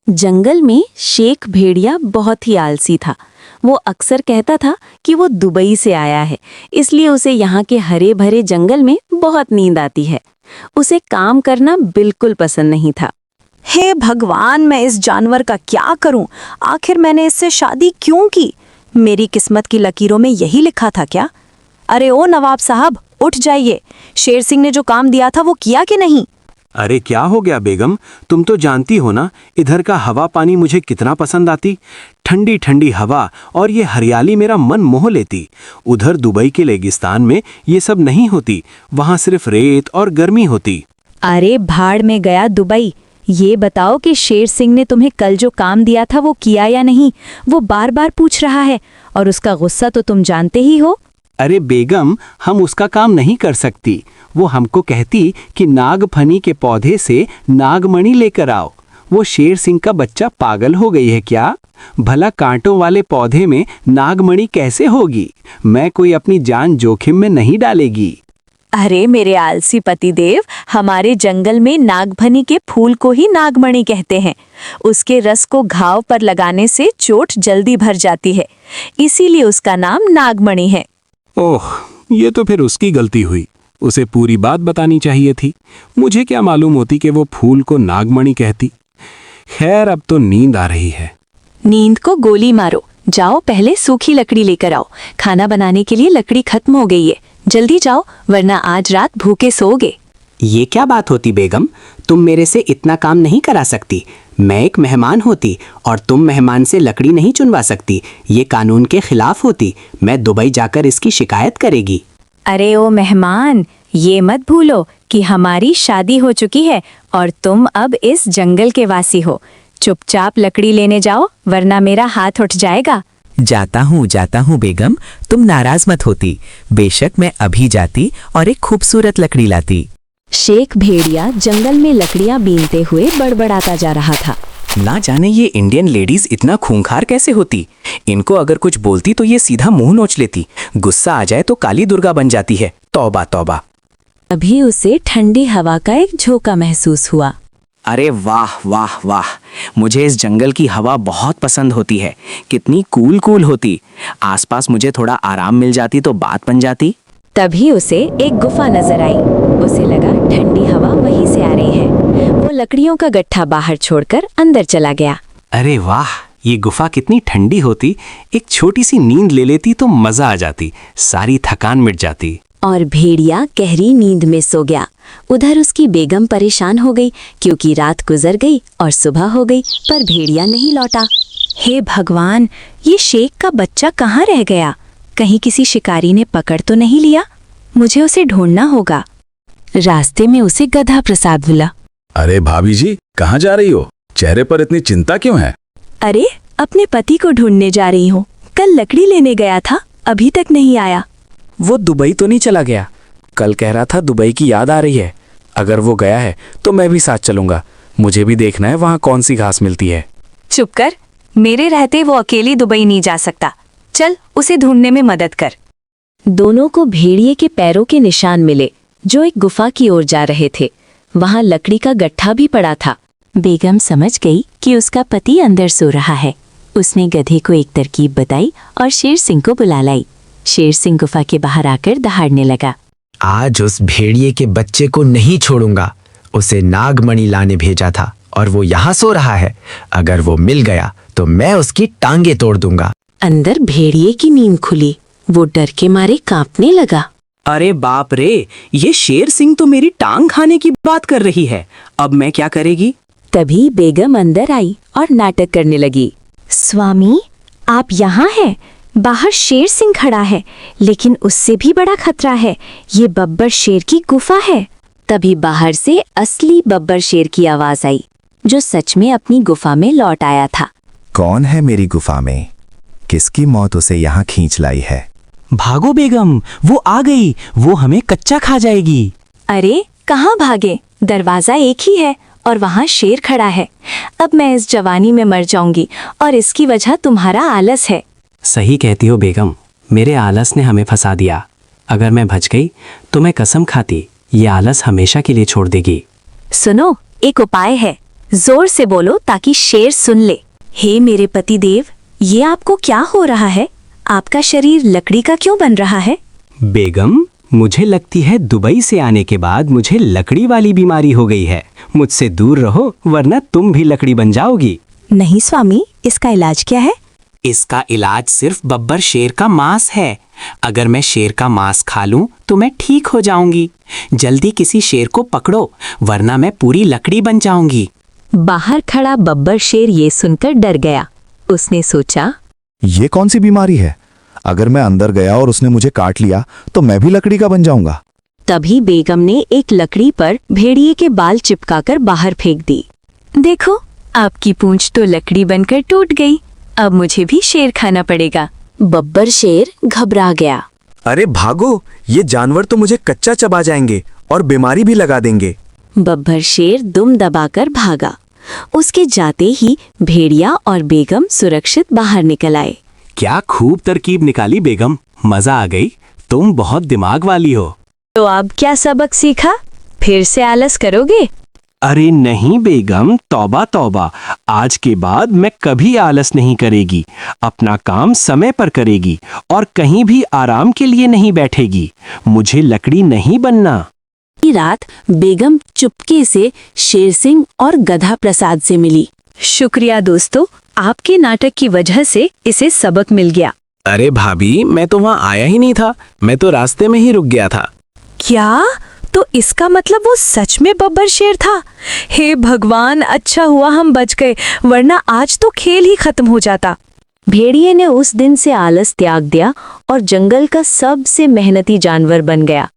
जंगल में शेख भेड़िया बहुत ही आलसी था। वो अक्सर कहता था कि वो दुबई से आया है, इसलिए उसे यहाँ के हरे भरे जंगल में बहुत नींद आती है। उसे काम करना बिल्कुल पसंद नहीं था। हे भगवान, मैं इस जानवर का क्या करूं? आखिर मैंने इससे शादी क्यों की? मेरी किस्मत की लकीरों में यही लिखा था क्या? अरे ओ नवाब साहब, उठ जाइए। शेर सिंह ने जो काम दिया था वो किया कि नहीं? अरे क्या हो गया बेगम, तुम तो जानती हो ना इधर का हवा पानी मुझे कितना पसंद आती। ठंडी ठंडी हवा और ये हरियाली मेरा मन मोह लेती। उधर दुबई के रेगिस्तान में ये सब नहीं होती, वहाँ सिर्फ रेत और गर्मी होती। अरे भाड़ में गया दुबई। ये बताओ कि शेर सिंह ने तुम्हें कल जो काम दिया था वो किया या नहीं? वो बार बार पूछ रहा है और उसका गुस्सा तो तुम जानते ही हो। अरे बेगम, हम उसका काम नहीं कर सकती। वो हमको कहती कि नागफनी के पौधे से नागमणि लेकर आओ। वो शेर सिंह का बच्चा पागल हो गई है क्या? भला कांटों वाले पौधे में नागमणि कैसे होगी? मैं कोई अपनी जान जोखिम में नहीं डालेगी। अरे मेरे आलसी पतिदेव, हमारे जंगल में नागफनी के फूल को ही नागमणि कहते हैं। उसके रस को घाव पर लगाने से चोट जल्दी भर जाती है, इसीलिए उसका नाम नागमणि है। ओह, ये तो फिर उसकी गलती हुई। उसे पूरी बात बतानी चाहिए थी। मुझे क्या मालूम होती कि वो फूल को नागमणि कहती। खैर, अब तो नींद आ रही है। नींद को गोली मारो। जाओ पहले सूखी लकड़ी लेकर आओ। खाना बनाने के लिए लकड़ी खत्म हो गई है। जल्दी जाओ, वरना आज रात भूखे सोओगे। ये क्या बात होती बेगम? तुम मेरे से इतना काम नहीं करा सकती। मैं एक मेहमान होती और तुम मेहमान से लकड़ी नहीं चुनवा सकती। ये कानून के खिलाफ होती। मैं दुबई जाकर इसकी शिकायत करेगी। अरे ओ मेहमान, ये मत भूलो कि हमारी शादी हो चुकी है और तुम अब इस जंगल के वासी हो। चुपचाप लकड़ी लेने जाओ, वरना मेरा हाथ उठ जाएगा। जाता हूँ बेगम, तुम नाराज मत होती। बेशक मैं अभी जाती और एक खूबसूरत लकड़ी लाती। शेख भेड़िया जंगल में लकड़ियां बीनते हुए बड़बड़ाता जा रहा था। ना जाने ये इंडियन लेडीज इतना खूंखार कैसे होती। इनको अगर कुछ बोलती तो ये सीधा मुंह नोच लेती। गुस्सा आ जाए तो काली दुर्गा बन जाती है। तौबा तौबा। अभी उसे ठंडी हवा का एक झोंका महसूस हुआ। अरे वाह वाह वाह, मुझे इस जंगल की हवा बहुत पसंद होती है। कितनी कूल होती। आसपास मुझे थोड़ा आराम मिल जाती तो बात बन जाती। तभी उसे एक गुफा नजर आई। उसे लगा ठंडी हवा वहीं से आ रही है। वो लकड़ियों का गट्ठा बाहर छोड़कर अंदर चला गया। अरे वाह, ये गुफा कितनी ठंडी होती। एक छोटी सी नींद ले लेती तो मजा आ जाती, सारी थकान मिट जाती। और भेड़िया गहरी नींद में सो गया। उधर उसकी बेगम परेशान हो गई क्योंकि रात गुजर गई और सुबह हो गई, पर भेड़िया नहीं लौटा। हे भगवान, ये शेख का बच्चा कहाँ रह गया? कहीं किसी शिकारी ने पकड़ तो नहीं लिया? मुझे उसे ढूंढना होगा। रास्ते में उसे गधा प्रसाद मिला। अरे भाभी जी, कहाँ जा रही हो? चेहरे पर इतनी चिंता क्यों है? अरे, अपने पति को ढूंढने जा रही हूँ। कल लकड़ी लेने गया था, अभी तक नहीं आया। वो दुबई तो नहीं चला गया? कल कह रहा था दुबई की याद आ रही है। अगर वो गया है तो मैं भी साथ चलूंगा। मुझे भी देखना है वहाँ कौन सी घास मिलती है। चुप कर, मेरे रहते वो अकेली दुबई नहीं जा सकता। चल, उसे ढूंढने में मदद कर। दोनों को भेड़िए के पैरों के निशान मिले जो एक गुफा की ओर जा रहे थे। वहां लकड़ी का गट्ठा भी पड़ा था। बेगम समझ गई कि उसका पति अंदर सो रहा है। उसने गधे को एक तरकीब बताई और शेर सिंह को बुला लाई। शेर सिंह गुफा के बाहर आकर दहाड़ने लगा। आज उस भेड़िए के बच्चे को नहीं छोड़ूंगा। उसे नागमणि लाने भेजा था और वो यहाँ सो रहा है। अगर वो मिल गया तो मैं उसकी टांगे तोड़ दूंगा। अंदर भेड़िए की नींद खुली। वो डर के मारे कांपने लगा। अरे बाप रे, ये शेर सिंह तो मेरी टांग खाने की बात कर रही है। अब मैं क्या करेगी? तभी बेगम अंदर आई और नाटक करने लगी। स्वामी, आप यहाँ हैं? बाहर शेर सिंह खड़ा है, लेकिन उससे भी बड़ा खतरा है। ये बब्बर शेर की गुफा है। तभी बाहर से असली बब्बर शेर की आवाज आई, जो सच में अपनी गुफा में लौट आया था। कौन है मेरी गुफा में? किसकी मौत उसे यहाँ खींच लाई है? भागो बेगम, वो आ गई। वो हमें कच्चा खा जाएगी। अरे कहाँ भागे? दरवाजा एक ही है और वहाँ शेर खड़ा है। अब मैं इस जवानी में मर जाऊंगी और इसकी वजह तुम्हारा आलस है। सही कहती हो बेगम, मेरे आलस ने हमें फंसा दिया। अगर मैं बच गई तो मैं कसम खाती ये आलस हमेशा के लिए छोड़ देगी। सुनो, एक उपाय है। जोर से बोलो ताकि शेर सुन ले। हे मेरे पति देव, ये आपको क्या हो रहा है? आपका शरीर लकड़ी का क्यों बन रहा है? बेगम, मुझे लगती है दुबई से आने के बाद मुझे लकड़ी वाली बीमारी हो गई है। मुझसे दूर रहो वरना तुम भी लकड़ी बन जाओगी। नहीं स्वामी, इसका इलाज क्या है? इसका इलाज सिर्फ बब्बर शेर का मांस है। अगर मैं शेर का मांस खा लूं तो मैं ठीक हो जाऊंगी। जल्दी किसी शेर को पकड़ो वरना मैं पूरी लकड़ी बन जाऊंगी। बाहर खड़ा बब्बर शेर ये सुनकर डर गया। उसने सोचा, ये कौन सी बीमारी है? अगर मैं अंदर गया और उसने मुझे काट लिया तो मैं भी लकड़ी का बन जाऊंगा। तभी बेगम ने एक लकड़ी पर भेड़िए के बाल चिपकाकर बाहर फेंक दी। देखो, आपकी पूंछ तो लकड़ी बनकर टूट गई। अब मुझे भी शेर खाना पड़ेगा। बब्बर शेर घबरा गया। अरे भागो, ये जानवर तो मुझे कच्चा चबा जाएंगे और बीमारी भी लगा देंगे। बब्बर शेर दुम दबाकर भागा। उसके जाते ही भेड़िया और बेगम सुरक्षित बाहर निकल आए। क्या खूब तरकीब निकाली बेगम, मजा आ गई। तुम बहुत दिमाग वाली हो। तो अब क्या सबक सीखा? फिर से आलस करोगे? अरे नहीं बेगम, तौबा तौबा, आज के बाद मैं कभी आलस नहीं करेगी। अपना काम समय पर करेगी और कहीं भी आराम के लिए नहीं बैठेगी। मुझे लकड़ी नहीं बनना। रात बेगम चुपके से शेर सिंह और गधा प्रसाद से मिली। शुक्रिया दोस्तों, आपके नाटक की वजह से इसे सबक मिल गया। अरे भाभी, मैं तो वहाँ आया ही नहीं था। मैं तो रास्ते में ही रुक गया था। क्या? तो इसका मतलब वो सच में बब्बर शेर था? हे भगवान, अच्छा हुआ हम बच गए, वरना आज तो खेल ही खत्म हो जाता। भेड़िए ने उस दिन से आलस त्याग दिया और जंगल का सबसे मेहनती जानवर बन गया।